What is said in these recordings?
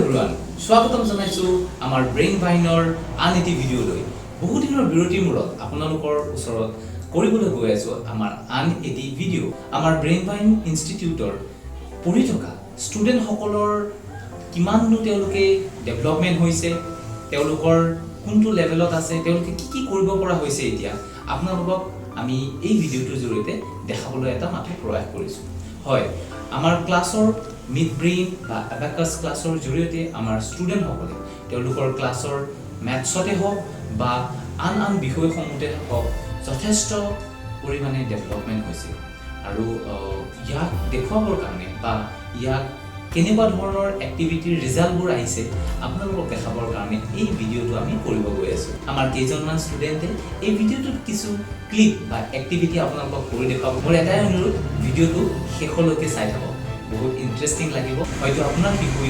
Everyone স্বাগতম জনাইছো আমাৰ ব্ৰেইন ভাইনৰ আন এটি ভিডিঅ'লৈ বহু দিনৰ বিৰতিৰ মূৰত আপোনালোকৰ ওচৰত কৰিবলৈ গৈ আছো আমাৰ আন এটি ভিডিঅ' আমাৰ ব্ৰেইন ভাইন ইনষ্টিটিউটৰ পঢ়ি থকা ষ্টুডেণ্ট সকলৰ কিমাননো তেওঁলোকে ডেভেলপমেণ্ট হৈছে তেওঁলোকৰ কোনটো লেভেলত আছে তেওঁলোকে কি কৰিব পৰা হৈছে এতিয়া আপোনালোকক আমি এই ভিডিঅ'টোৰ জৰিয়তে দেখাবলৈ এটা মাত্ৰ প্ৰয়াস কৰিছো হয় আমাৰ ক্লাছৰ মিড ব্ৰেইন বা অ্যাবাকাস ক্লাছৰ জৰিয়তে আমাৰ ষ্টুডেণ্ট সকলে তেওঁলোকৰ ক্লাছৰ ম্যাথছতে হওক বা আন বিষয়সমূহতে হওক যথেষ্ট পৰিমাণে ডেভেলপমেণ্ট হৈছে আৰু ইয়াক দেখুৱাবৰ কাৰণে বা ইয়াক কেনেকুৱা ধৰণৰ এক্টিভিটিৰ ৰিজাল্টবোৰ আহিছে আপোনালোকক দেখাবৰ কাৰণে এই ভিডিঅ'টো আমি কৰিব গৈ আছো আমাৰ কেইজনমান ষ্টুডেণ্টে এই ভিডিঅ'টোত কিছু ক্লিপ বা এক্টিভিটি আপোনালোকক কৰি দেখুৱাব মোৰ এটাই অনুৰোধ ভিডিঅ'টো শেষলৈকে চাই থাকক বহুত ইন্টাৰেষ্টিং লাগিব হয়তো আপোনাৰ শিশুৰ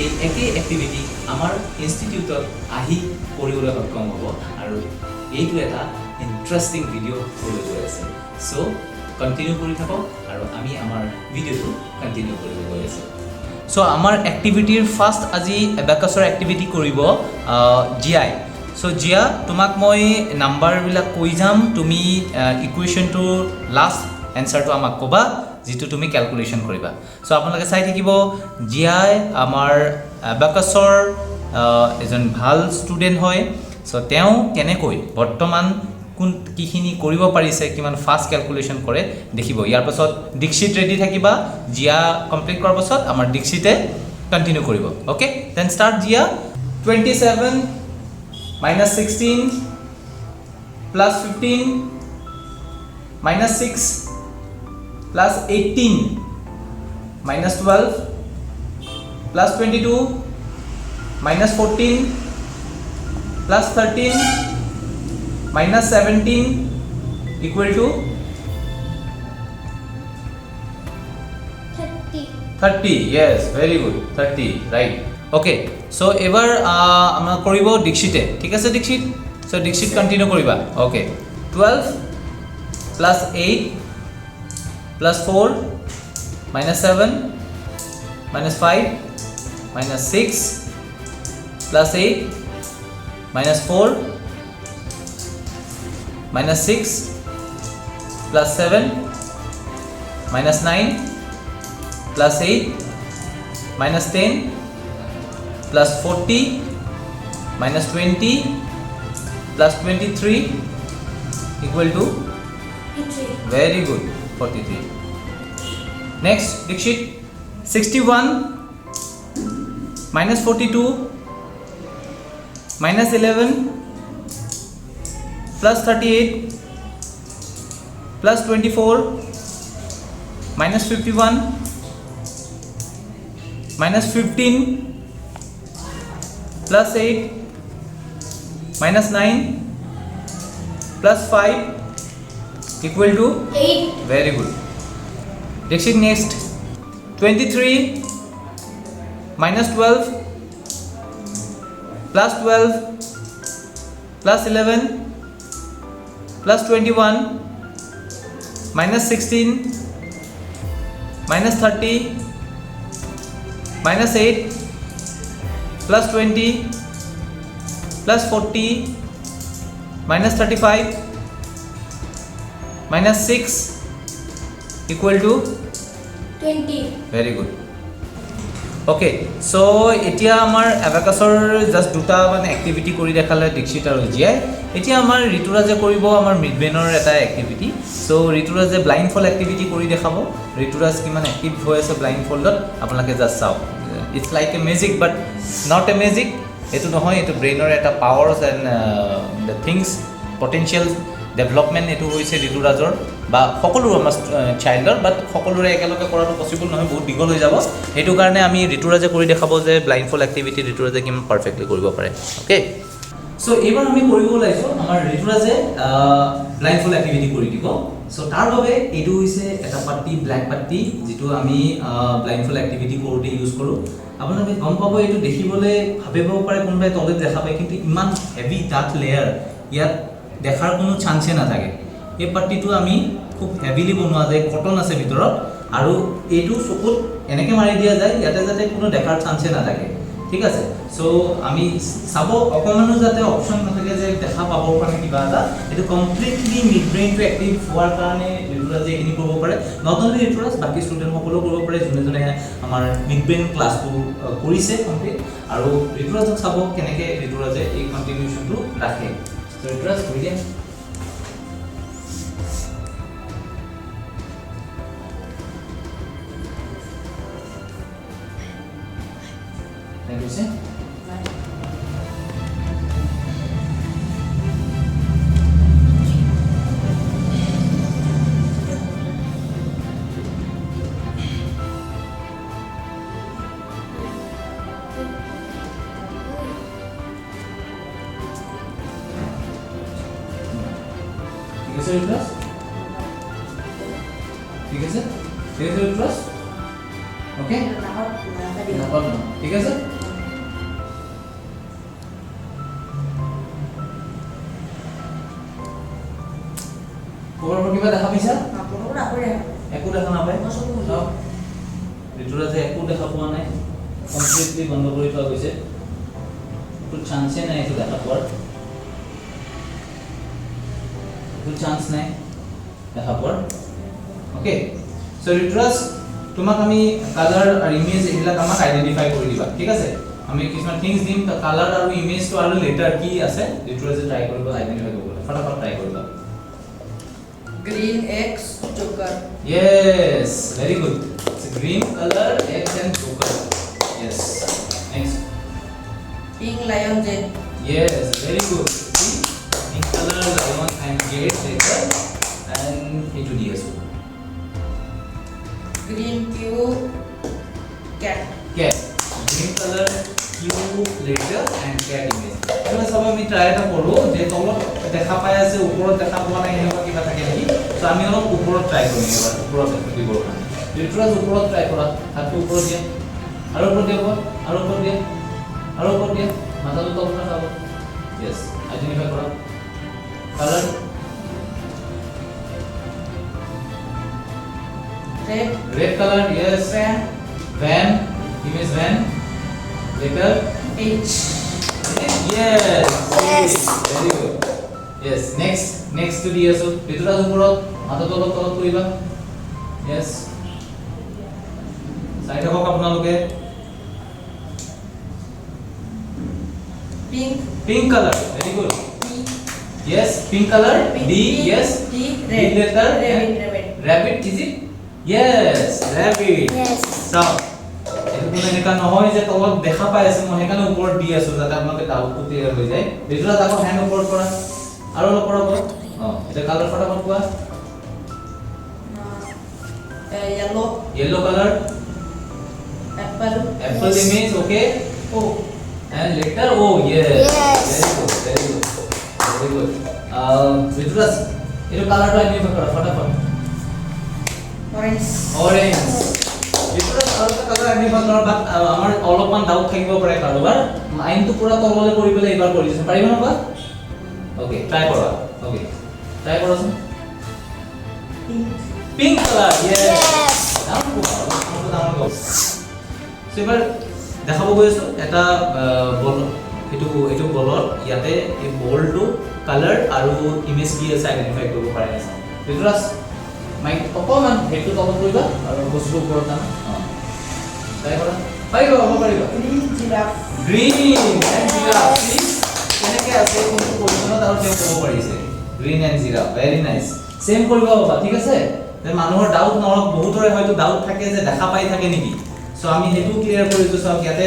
এই একেই এক্টিভিটি আমাৰ ইনষ্টিটিউটত আহি কৰিবলৈ সক্ষম হ'ব আৰু এইটো এটা ইন্টাৰেষ্টিং ভিডিঅ' হ'বলৈ গৈ আছে চ' কণ্টিনিউ কৰি থাকক আৰু আমি আমাৰ ভিডিঅ'টো কণ্টিনিউ কৰিব গৈ আছোঁ চ' আমাৰ এক্টিভিটিৰ ফাৰ্ষ্ট আজি এবাকাছৰ এক্টিভিটি কৰিব জিয়াই চ' জিয়া তোমাক মই নাম্বাৰবিলাক কৈ যাম তুমি ইকুৱেশ্যনটো লাষ্ট এনচাৰটো আমাক ক'বা যিটো তুমি ক্যালকুলেশন কৰিবা সো আপোনালোকে চাই থাকিব জিয়াই আমাৰ অ্যাবাকাছৰ এজন ভাল ষ্টুডেণ্ট হয় সো তেওঁ কেনেকৈ বৰ্তমান কোন কিখিনি কৰিব পাৰিছে কিমান ফাষ্ট ক্যালকুলেশন কৰে দেখিব ইয়াৰ পাছত দীক্ষিত ৰেডি থাকিবা জিয়া কমপ্লিট কৰাৰ পাছত আমাৰ দীক্ষিতে কন্টিনিউ কৰিব okay then start Zia 27 -16 +15 -6 plus 18 minus 12 plus 22 minus 14 plus 13 minus 17 equal to 30 yes very good 30 right okay so এবাৰ আমৰা কৰিব দীক্ষিতে ঠিক আছে দীক্ষিত so দীক্ষিত কন্টিনিউ কৰিবা okay 12 plus 8 plus 4 minus 7 minus 5 minus 6 plus 8 minus 4 minus 6 plus 7 minus 9 plus 8 minus 10 plus 40 minus 20 plus 23 equal to 43 very good 43 next Dikshit 61 minus 42 minus 11 plus 38 plus 24 minus 51 minus 15 plus 8 minus 9 plus 5 equal to 8 very good Dixit next 23 minus 12 plus 12 plus 11 plus 21 minus 16 minus 30 minus 8 plus 20 plus 40 minus 35 minus 6 equal to 20 very good okay so এতিয়া আমাৰ অ্যাবাকাছৰ just দুটা মানে activity কৰি দেখালে দীক্ষিত আৰু জিয়াই এতিয়া আমাৰ ঋতুৰাজে কৰিব আমাৰ মিডব্ৰেইনৰ এটা এক্টিভিটি সো ঋতুৰাজে ব্লাইণ্ড ফল এক্টিভিটি কৰি দেখাব ঋতুৰাজ কিমান এক্টিভ হৈ আছে ব্লাইণ্ড ফল্ডত আপোনালোকে জাস্ট চাওক it's like a magic but not a magic এটো নহয় এটো ব্ৰেইনৰ এটা powers and the things potential development এটো হৈছে ঋতুৰাজৰ বা সকলো আমাৰ চাইল্ডৰ বাট সকলোৰে একেলগে কৰাটো পসিবল নহয় বহুত দীঘল হৈ যাব সেইটো কাৰণে আমি ঋতুৰাজে কৰি দেখাব যে ব্লাইণ্ড ফল এক্টিভিটি ঋতুৰাজে কিমান পাৰফেক্টলি কৰিব পাৰে ওকে সো এবাৰ আমি কৰিব লাইছো আমাৰ ঋতুৰাজে ব্লাইণ্ড ফল এক্টিভিটি কৰি দিব সো তাৰ বাবে এটো হৈছে এটা পাৰ্টি ব্ল্যাক পাৰ্টি যেটো আমি ব্লাইণ্ড ফল এক্টিভিটি কৰোতে ইউজ কৰো আপোনালোকে গম পাব এটো দেখিবলৈ ভাবিব পাৰে কোনবাই তলে দেখা পায় কিন্তু ইমান হেভি ডাৰ্ক লেয়াৰ ইয়াত দেখাৰ কোনো চান্সে নাথাকে এই পাৰ্টিটো আমি খুব হেভিলি বনোৱা যায় কটন আছে ভিতৰত আৰু এইটো চকুত এনেকে মাৰি দিয়া যায় ইয়াতে যাতে কোনো দেখাৰ চান্সে নাথাকে ঠিক আছে সো আমি চাব অকমানো যাতে অপচন নাথাকে যে দেখা পাবৰ কাৰণে কিবা এটা এটো কমপ্লিটলি মিড ব্ৰেইনটো এক্টিভ হোৱাৰ কাৰণে ৰিটুৰাজে এখিনি কৰিব পাৰে নট অনলি ৰিটুৰাজ বাকি ষ্টুডেন্ট সকলো কৰিব পাৰে যোনে আমাৰ মিড ব্ৰেইন ক্লাছটো কৰিছে কমপ্লিট আৰু ৰিটুৰাজক চাব কেনেকে ৰিটুৰাজে এই কন্টিনিউশনটো ৰাখে so Rituraj video Thank you, sir. ठीक है सर ठीक है सर ठीक है सर ओके ठीक है सर খবৰ কিবা দেখা পাইছা একো দেখা নাপায় ৰিটুৰাজে একো দেখা পোৱা নাই কমপ্লিটলি বন্ধ কৰি থোৱা গৈছে একো চান্সে নাই এইটো দেখা পোৱাৰ একো চান্স নাই দেখা পোৱাৰ ওকে সো ৰিটুৰাজ তোমাক আমি কালাৰ আৰু ইমেজ এইবিলাক আমাক আইডেন্টিফাই কৰি দিবা ঠিক আছে আমি কিছুমান থিংস দিম কালাৰ আৰু ইমেজটো আৰু লেটাৰ কি আছে ৰিটুৰাজে ট্ৰাই কৰিব আইডেন্টিফাই কৰিব ফটাফট ট্ৰাই কৰিবা Green X Joker. Yes, very good. It's a green color X and Joker. Yes. Next. Pink Lion Z. Yes, very good. See? Pink color lion and jade letter and into DSO. Green Q Cat. Cat. Green color Q letter and cat image. এবাৰ সব আমি try এটা কৰো যে তলত দেখা পাই আছে ওপৰত দেখা পোৱা নাই এনেকুৱা কিবা থাকে নেকি সো আমি অলপ ওপৰত ট্ৰাই কৰিম এবাৰ ওপৰত দিব কাৰণে ৰিটুৰাজ ওপৰত ট্ৰাই কৰা হাতটো ওপৰত দিয়া আৰু ওপৰত দিয়া আৰু ওপৰত দিয়া আৰু ওপৰত দিয়া মাথাটো তলত ৰাখা यस আইডেন্টিফাই কৰা colour red color yes van image van letter H. Yes. Very good. Yes. Next to DSO. ৰিটুৰাজ ওপৰত মাথা তলত কৰিবা yes চাই থাকক আপোনালোকে pink color very good yes pink color D yes D red letter rabbit is it yes rabbit Yes. so এটো কোনো এনেকা নহয় যে তলত দেখা পাই আছে মই এখানে ওপৰত দি আছো যাতে আপোনালোকে ডাউটটো ক্লিয়াৰ হৈ যায় ৰিটুৰাজ আকৌ হ্যান্ড ওপৰত কৰা আৰু অলপ কৰা এটা কালাৰ ফটাফট কোৱা yellow color apple image okay O. and letter O yes, Yes. very good রিটুরাজ এর কালারটা আইডেন্টিফাই করা ফটাফট Orange. রিটুরাজ কালার আইডেন্টিফাই কৰা বাট আমাৰ অলপমান ডাউট থাকিব পাৰে কাৰোবাৰ আইনটো পুৰা তললে কৰিবলৈ এবাৰ কৰিছে পাৰিব না বা ওকে ট্ৰাই কৰা ওকে ট্ৰাই কৰাচোন pink color yes down go so এবাৰ দেখাব গৈ আছো এটা বল এটো বলৰ ইয়াতে এই বলটো কালাৰ আৰু ইমেজ কি আছে আইডেন্টিফাই কৰিব পাৰে আছে ৰিটুৰাজ মাইক অকমান হেডটো তলত কৰিবা আৰু বস্তুটো ওপৰত আনা ট্ৰাই কৰা পাৰিবা Green Giraffe. Green and Giraffe কেনেকৈ আছে কোনটো পজিশনত আৰু তেওঁ ক'ব পাৰিছে Green and Giraffe very nice same কৰিব বাবা ঠিক আছে যে মানুহৰ ডাউট নহওক বহুতৰে হয়তো ডাউট থাকে যে দেখা পাই থাকে নেকি সো আমি হেতু ক্লিয়াৰ কৰি দিছো সব ইয়াতে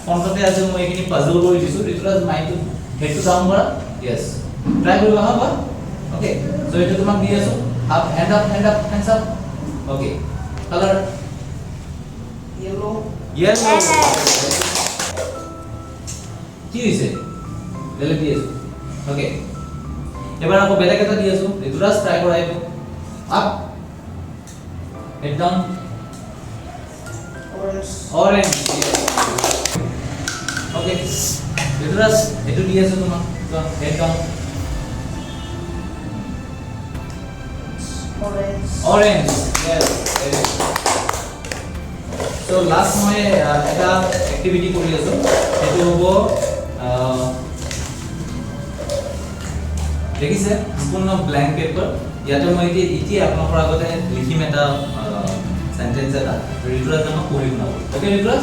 ফ্ৰন্টতে আছে মই এখিনি পাজল কৰি দিছো ৰিটুৰাজ মাইন্ডটো হেডটো ডাউন কৰা यस ট্ৰাই কৰিবা হবা ওকে সো এটা তোমাক দি আছো up hand up hands up okay colour Yellow. yellow কি হৈছে বেলেগ দি আছো ওকে এবাৰ আকৌ বেলেগ এটা দি আছো ৰিটুৰাজ ট্ৰাই কৰা এইটো up head down Orange. Okay Rituraj এটো দি আছো তোমাক head down Orange. orange yes very good so last মই এটা এক্টিভিটি কৰি আছো সেইটো হ'ব দেখিছে সম্পূৰ্ণ ব্ল্যাঙ্ক পেপাৰ ইয়াতে মই এতিয়া আপোনালোকৰ আগতে লিখিম এটা সেন্টেন্স এটা ঋতুৰাজ আমাক পঢ়ি শুনাব ওকে ঋতুৰাজ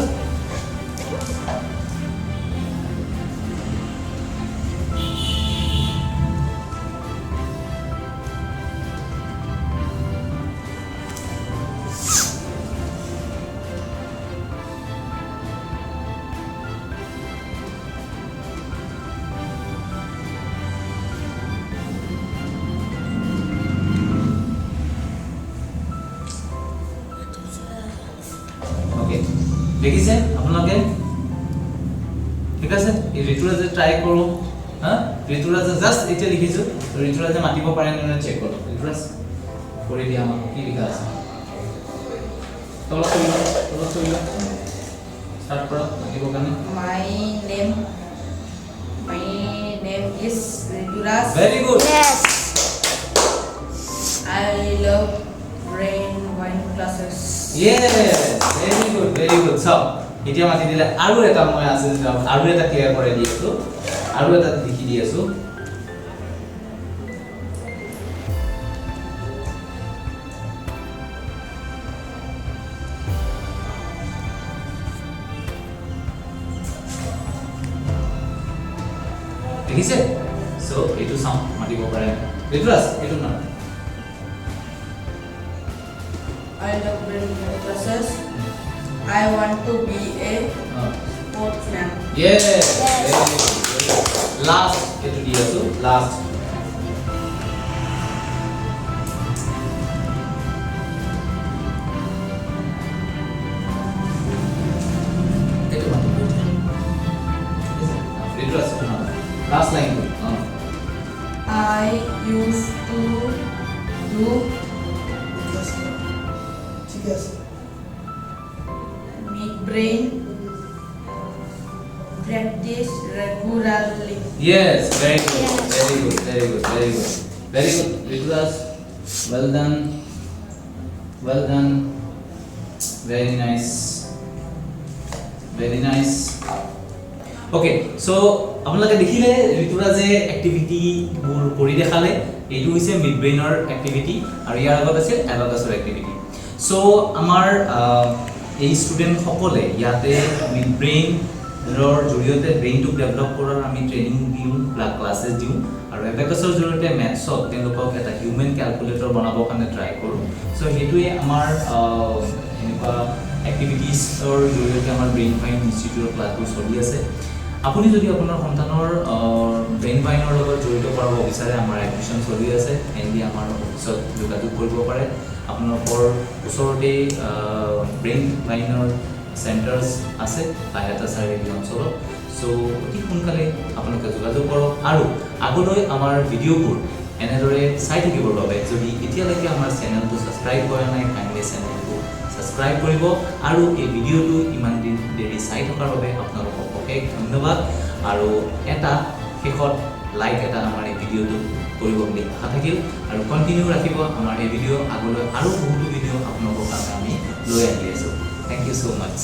দেখিছে আপোনালোকে ঠিক আছে এই ঋতুৰাজে ট্ৰাই কৰো হা ঋতুৰাজে জাস্ট এটা লিখিছো ঋতুৰাজে মাতিব পাৰে নে চেক কৰো ঋতুৰাজ কৰি দিয়া আমাক কি লিখা আছে তলত কইলো স্টাৰ্ট কৰা মাতিব কাৰণে My name is Rituraj. Very good. Yes. I love brain wine classes. Yes, very good. So, এতিয়া মাতি দিলে আৰু এটা মই আছে আৰু এটা ক্লিয়াৰ কৰি দি আছো আৰু এটা লিখি দি আছো দেখিছে সো এইটো চাও মাতিব পাৰে ঋতুৰাজ এইটো না I love brain wine classes. I want to be a sportsman. Yes. Very good. Last itu dia tuh last. Itu mantap. Ridras itu nama. Last line tuh. I used to do brain practice regularly. Yes, very good. Yes. Very good. Ridras, well done. Very nice. Okay, so আপোনালোকে দেখিলে ঋতুৰাজে activity বোৰ কৰি দেখালে এইটো হৈছে mid ব্ৰেইনৰ activity আৰু ইয়াৰ আগত আছিল এবাকাছৰ এক্টিভিটি সো আমাৰ এই ষ্টুডেন্ট সকলে ইয়াতে মিড ব্ৰেইনৰ জৰিয়তে ব্ৰেইনটো ডেভেলপ কৰাৰ আমি ট্ৰেইনিং দিওঁ ক্লাছেছ দিওঁ আৰু এবাকাছৰ জৰিয়তে মেথছত তেওঁলোকক এটা হিউমেন ক্যালকুলেটৰ বনাবৰ কাৰণে ট্ৰাই কৰোঁ সো হেতুৱে আমাৰ এনেকুৱা এক্টিভিটিছৰ জৰিয়তে আমাৰ ব্ৰেইন ফাইন ইনষ্টিটিউটৰ ক্লাছবোৰ চলি আছে আপুনি যদি আপোনাৰ সন্তানৰ ব্ৰেইন ফাইনৰ লগত জড়িত কৰাব বিচাৰে আমাৰ এডমিশ্যন চলি আছে এনডি আমাৰ অফিচত যোগাযোগ কৰিব পাৰে আপোনালোকৰ ওচৰতে ব্ৰেইন ফাইনৰ চেণ্টাৰ্ছ আছে বাহিৰতে চাৰিআলি অঞ্চলত সো অতি সোনকালে আপোনালোকে যোগাযোগ কৰক আৰু আগলৈ আমাৰ ভিডিঅ'বোৰ এনেদৰে চাই থাকিবৰ বাবে যদি এতিয়ালৈকে আমাৰ চেনেলটো ছাবস্ক্ৰাইব কৰা নাই কাইণ্ডলি চেনেলটো ছাবস্ক্ৰাইব কৰিব আৰু এই ভিডিঅ'টো ইমান দিন দেৰি চাই থকাৰ বাবে আপোনালোকক অশেষ ধন্যবাদ আৰু এটা শেষত লাইক এটা আমাৰ এই ভিডিঅ'টো কৰিব বুলি আশা থাকিল আৰু কণ্টিনিউ ৰাখিব আমাৰ এই ভিডিঅ' আগলৈ আৰু বহুতো ভিডিঅ' আপোনালোকৰ কাৰণে আমি লৈ আহি আছোঁ থ্যাংক ইউ সো মাচ